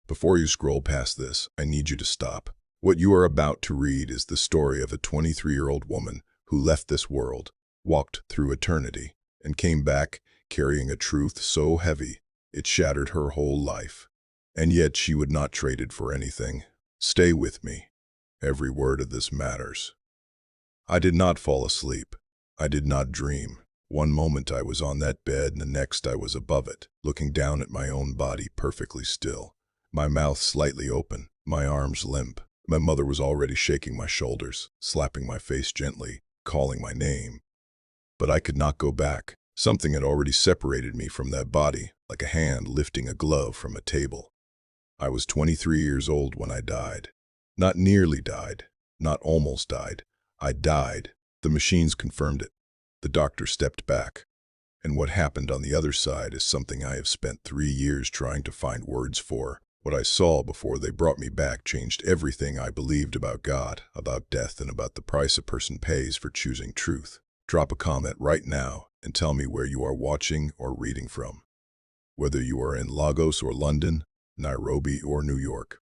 Before you scroll past this, I need you to stop. What you are about to read is the story of a 23-year-old woman who left this world, walked through eternity, and came back carrying a truth so heavy it shattered her whole life. And yet she would not trade it for anything. Stay with me. Every word of this matters. I did not fall asleep. I did not dream. One moment I was on that bed and the next I was above it, looking down at my own body perfectly still. My mouth slightly open, my arms limp. My mother was already shaking my shoulders, slapping my face gently, calling my name. But I could not go back. Something had already separated me from that body, like a hand lifting a glove from a table. I was 23 years old when I died. Not nearly died, not almost died. I died. The machines confirmed it. The doctor stepped back. And what happened on the other side is something I have spent 3 years trying to find words for. What I saw before they brought me back changed everything I believed about God, about death, and about the price a person pays for choosing truth. Drop a comment right now and tell me where you are watching or reading from. Whether you are in Lagos or London, Nairobi or New York.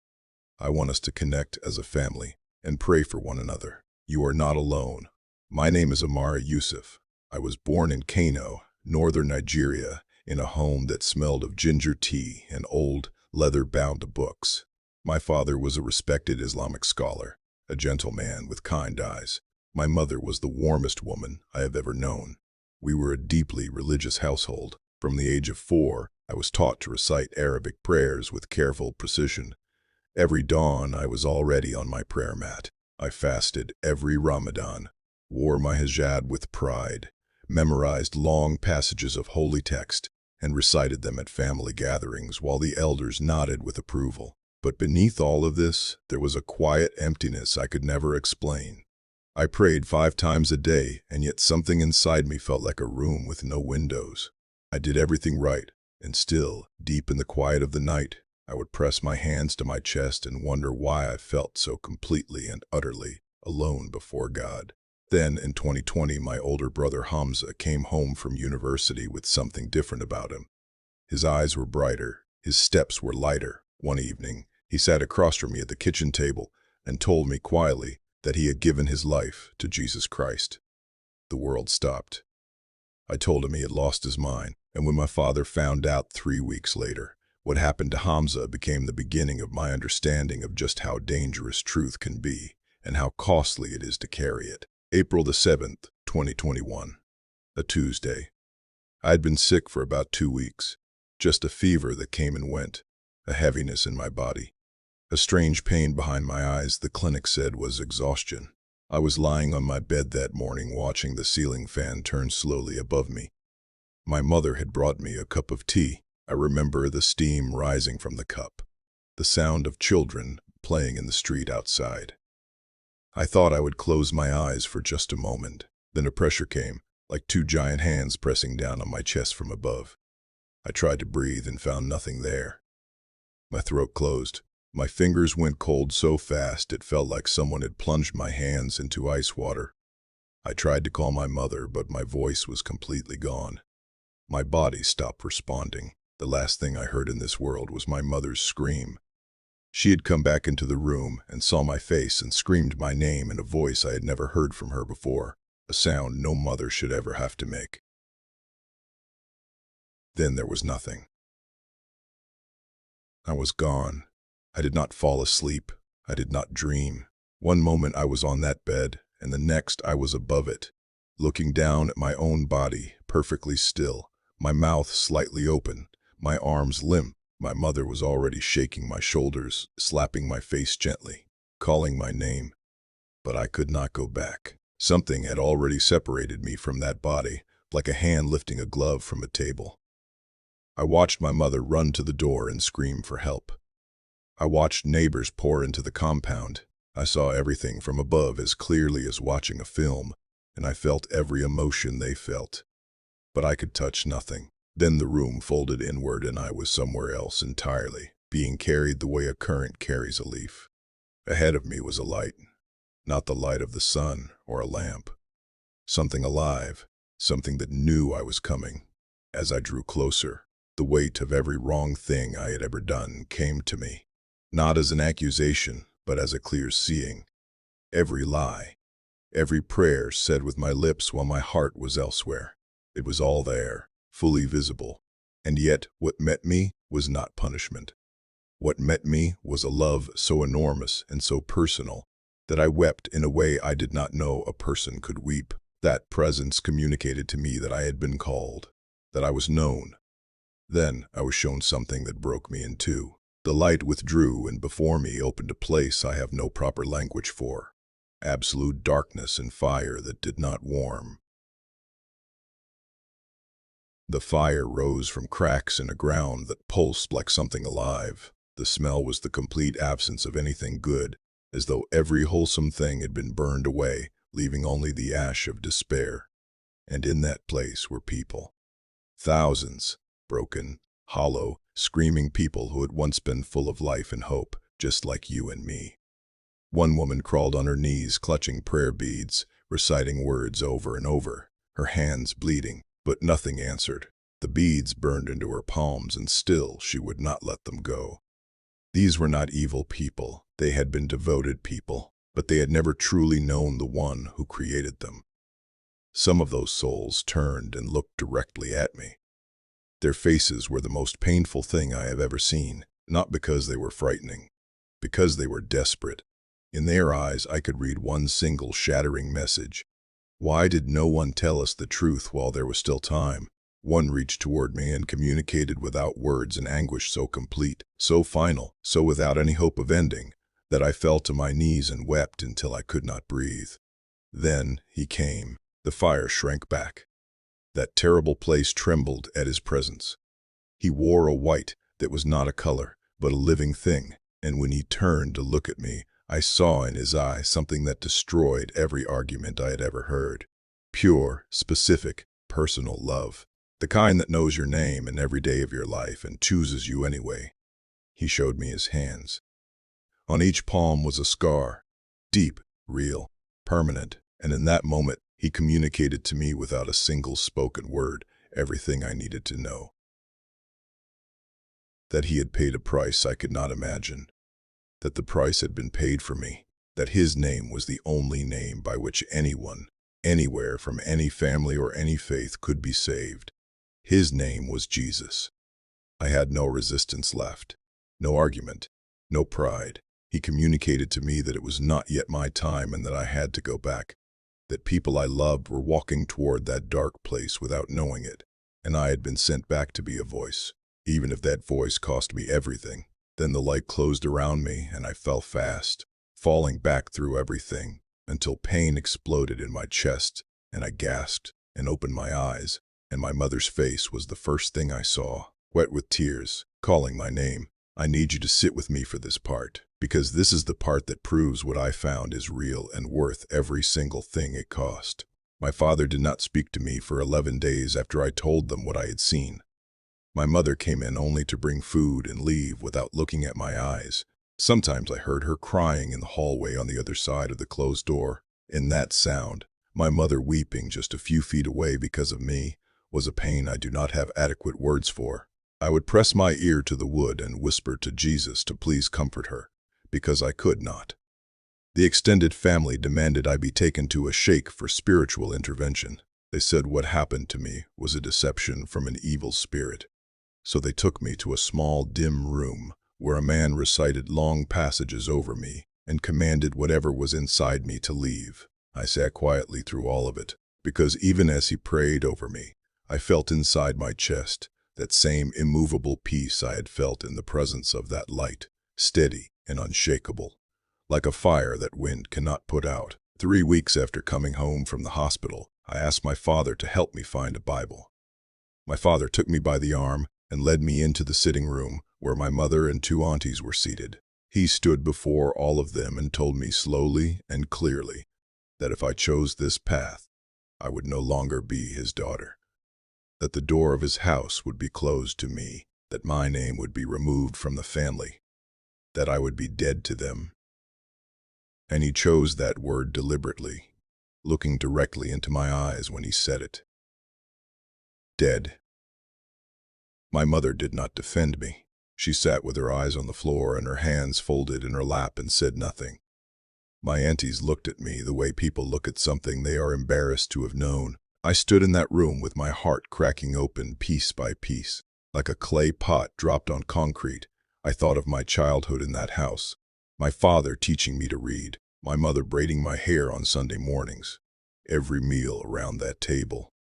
I want us to connect as a family and pray for one another. You are not alone. My name is Amara Yusuf. I was born in Kano, northern Nigeria, in a home that smelled of ginger tea and old, leather-bound books. My father was a respected Islamic scholar, a gentle man with kind eyes. My mother was the warmest woman I have ever known. We were a deeply religious household. From the age of 4, I was taught to recite Arabic prayers with careful precision. Every dawn, I was already on my prayer mat. I fasted every Ramadan, wore my hijab with pride, memorized long passages of holy text, and recited them at family gatherings while the elders nodded with approval. But beneath all of this, there was a quiet emptiness I could never explain. I prayed 5 times a day, and yet something inside me felt like a room with no windows. I did everything right, and still, deep in the quiet of the night, I would press my hands to my chest and wonder why I felt so completely and utterly alone before God. Then, in 2020, my older brother Hamza came home from university with something different about him. His eyes were brighter, his steps were lighter. One evening, he sat across from me at the kitchen table and told me quietly that he had given his life to Jesus Christ. The world stopped. I told him he had lost his mind, and when my father found out 3 weeks later, what happened to Hamza became the beginning of my understanding of just how dangerous truth can be and how costly it is to carry it. April the 7th, 2021. A Tuesday. I had been sick for about 2 weeks. Just a fever that came and went, a heaviness in my body. A strange pain behind my eyes the clinic said was exhaustion. I was lying on my bed that morning watching the ceiling fan turn slowly above me. My mother had brought me a cup of tea. I remember the steam rising from the cup, the sound of children playing in the street outside. I thought I would close my eyes for just a moment. Then a pressure came, like 2 giant hands pressing down on my chest from above. I tried to breathe and found nothing there. My throat closed. My fingers went cold so fast it felt like someone had plunged my hands into ice water. I tried to call my mother, but my voice was completely gone. My body stopped responding. The last thing I heard in this world was my mother's scream. She had come back into the room and saw my face and screamed my name in a voice I had never heard from her before, a sound no mother should ever have to make. Then there was nothing. I was gone. I did not fall asleep. I did not dream. One moment I was on that bed, and the next I was above it, looking down at my own body, perfectly still, my mouth slightly open, my arms limp. My mother was already shaking my shoulders, slapping my face gently, calling my name. But I could not go back. Something had already separated me from that body, like a hand lifting a glove from a table. I watched my mother run to the door and scream for help. I watched neighbors pour into the compound. I saw everything from above as clearly as watching a film, and I felt every emotion they felt. But I could touch nothing. Then the room folded inward and I was somewhere else entirely, being carried the way a current carries a leaf. Ahead of me was a light, not the light of the sun or a lamp. Something alive, something that knew I was coming. As I drew closer, the weight of every wrong thing I had ever done came to me. not as an accusation, but as a clear seeing. Every lie, every prayer said with my lips while my heart was elsewhere. It was all there, fully visible. And yet, what met me was not punishment. What met me was a love so enormous and so personal that I wept in a way I did not know a person could weep. That presence communicated to me that I had been called, that I was known. Then I was shown something that broke me in two. The light withdrew, and before me opened a place I have no proper language for. Absolute darkness and fire that did not warm. The fire rose from cracks in a ground that pulsed like something alive. The smell was the complete absence of anything good, as though every wholesome thing had been burned away, leaving only the ash of despair. And in that place were people. Thousands, broken, hollow, screaming people who had once been full of life and hope, just like you and me. One woman crawled on her knees, clutching prayer beads, reciting words over and over, her hands bleeding, but nothing answered. The beads burned into her palms, and still she would not let them go. These were not evil people. They had been devoted people, but they had never truly known the one who created them. Some of those souls turned and looked directly at me. Their faces were the most painful thing I have ever seen, not because they were frightening, because they were desperate. In their eyes I could read one single shattering message. Why did no one tell us the truth while there was still time? One reached toward me and communicated without words an anguish so complete, so final, so without any hope of ending, that I fell to my knees and wept until I could not breathe. Then he came. The fire shrank back. That terrible place trembled at his presence. He wore a white that was not a color, but a living thing, and when he turned to look at me, I saw in his eyes something that destroyed every argument I had ever heard. Pure, specific, personal love. The kind that knows your name and every day of your life and chooses you anyway. He showed me his hands. On each palm was a scar, deep, real, permanent, and in that moment he communicated to me without a single spoken word everything I needed to know. That he had paid a price I could not imagine. That the price had been paid for me. That his name was the only name by which anyone, anywhere from any family or any faith could be saved. His name was Jesus. I had no resistance left, no argument, no pride. He communicated to me that it was not yet my time and that I had to go back, that people I loved were walking toward that dark place without knowing it, and I had been sent back to be a voice, even if that voice cost me everything. Then the light closed around me and I fell fast, falling back through everything, until pain exploded in my chest, and I gasped and opened my eyes, and my mother's face was the first thing I saw, wet with tears, calling my name. I need you to sit with me for this part, because this is the part that proves what I found is real and worth every single thing it cost. My father did not speak to me for 11 days after I told them what I had seen. My mother came in only to bring food and leave without looking at my eyes. Sometimes I heard her crying in the hallway on the other side of the closed door. In that sound, my mother weeping just a few feet away because of me, was a pain I do not have adequate words for. I would press my ear to the wood and whisper to Jesus to please comfort her, because I could not. The extended family demanded I be taken to a sheikh for spiritual intervention. They said what happened to me was a deception from an evil spirit. So they took me to a small, dim room where a man recited long passages over me and commanded whatever was inside me to leave. I sat quietly through all of it, because even as he prayed over me, I felt inside my chest that same immovable peace I had felt in the presence of that light, steady and unshakable, like a fire that wind cannot put out. 3 weeks after coming home from the hospital, I asked my father to help me find a Bible. My father took me by the arm and led me into the sitting room where my mother and 2 aunties were seated. He stood before all of them and told me slowly and clearly that if I chose this path, I would no longer be his daughter, that the door of his house would be closed to me, that my name would be removed from the family, that I would be dead to them. And he chose that word deliberately, looking directly into my eyes when he said it. Dead. My mother did not defend me. She sat with her eyes on the floor and her hands folded in her lap and said nothing. My aunties looked at me the way people look at something they are embarrassed to have known. I stood in that room with my heart cracking open piece by piece. Like a clay pot dropped on concrete, I thought of my childhood in that house. My father teaching me to read, my mother braiding my hair on Sunday mornings, every meal around that table.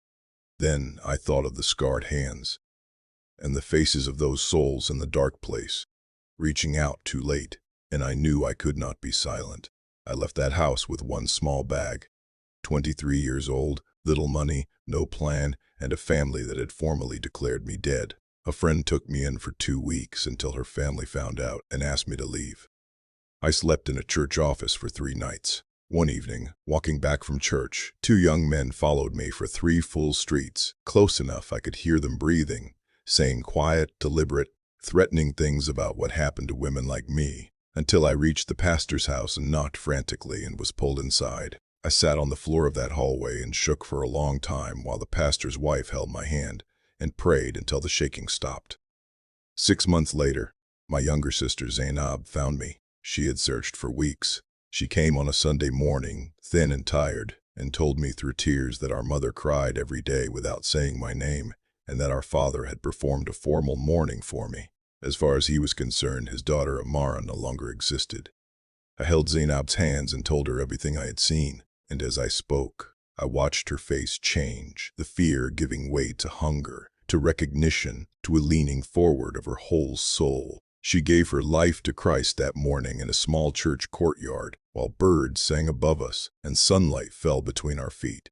Then I thought of the scarred hands and the faces of those souls in the dark place, reaching out too late, and I knew I could not be silent. I left that house with one small bag. 23 years old, little money, no plan, and a family that had formally declared me dead. A friend took me in for 2 weeks until her family found out and asked me to leave. I slept in a church office for 3 nights. One evening, walking back from church, 2 young men followed me for 3 full streets, close enough I could hear them breathing, saying quiet, deliberate, threatening things about what happened to women like me, until I reached the pastor's house and knocked frantically and was pulled inside. I sat on the floor of that hallway and shook for a long time while the pastor's wife held my hand and prayed until the shaking stopped. 6 months later, my younger sister Zainab found me. She had searched for weeks. She came on a Sunday morning, thin and tired, and told me through tears that our mother cried every day without saying my name, and that our father had performed a formal mourning for me. As far as he was concerned, his daughter Amara no longer existed. I held Zainab's hands and told her everything I had seen, and as I spoke, I watched her face change, the fear giving way to hunger, to recognition, to a leaning forward of her whole soul. She gave her life to Christ that morning in a small church courtyard, while birds sang above us and sunlight fell between our feet.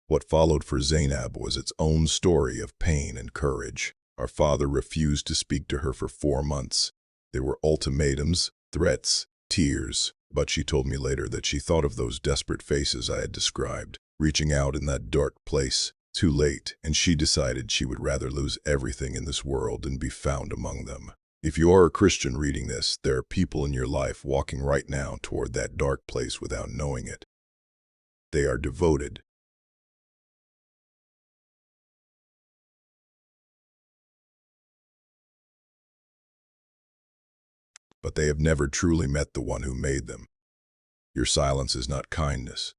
What followed for Zainab was its own story of pain and courage. Our father refused to speak to her for 4 months. There were ultimatums, threats, tears, but she told me later that she thought of those desperate faces I had described, reaching out in that dark place, too late, and she decided she would rather lose everything in this world than be found among them. If you are a Christian reading this, there are people in your life walking right now toward that dark place without knowing it. They are devoted, but they have never truly met the one who made them. Your silence is not kindness.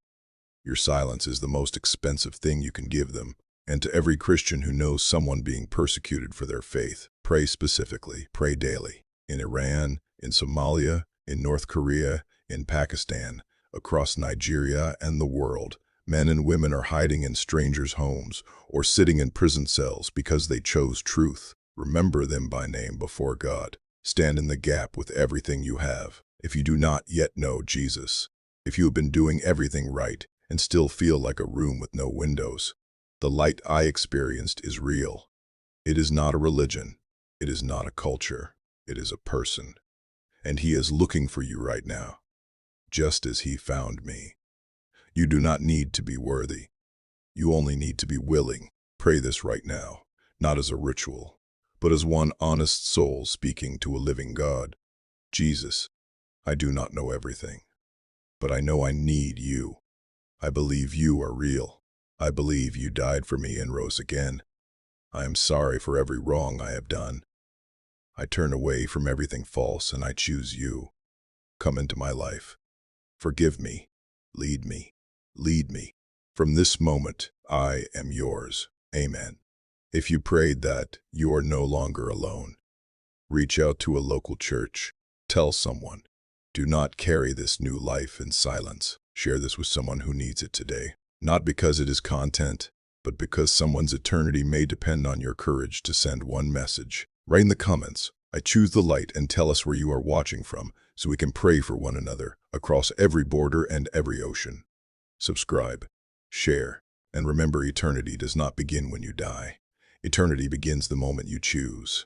Your silence is the most expensive thing you can give them. And to every Christian who knows someone being persecuted for their faith, pray specifically, pray daily. In Iran, in Somalia, in North Korea, in Pakistan, across Nigeria and the world, men and women are hiding in strangers' homes or sitting in prison cells because they chose truth. Remember them by name before God. Stand in the gap with everything you have. If you do not yet know Jesus, if you have been doing everything right and still feel like a room with no windows, the light I experienced is real. It is not a religion. It is not a culture. It is a person. And he is looking for you right now, just as he found me. You do not need to be worthy. You only need to be willing. Pray this right now, not as a ritual, but as one honest soul speaking to a living God. Jesus, I do not know everything, but I know I need you. I believe you are real. I believe you died for me and rose again. I am sorry for every wrong I have done. I turn away from everything false and I choose you. Come into my life. Forgive me. Lead me. Lead me. From this moment, I am yours. Amen. If you prayed that, you are no longer alone. Reach out to a local church. Tell someone. Do not carry this new life in silence. Share this with someone who needs it today. Not because it is content, but because someone's eternity may depend on your courage to send one message. Write in the comments, I choose the light, and tell us where you are watching from so we can pray for one another across every border and every ocean. Subscribe, share, and remember, eternity does not begin when you die. Eternity begins the moment you choose.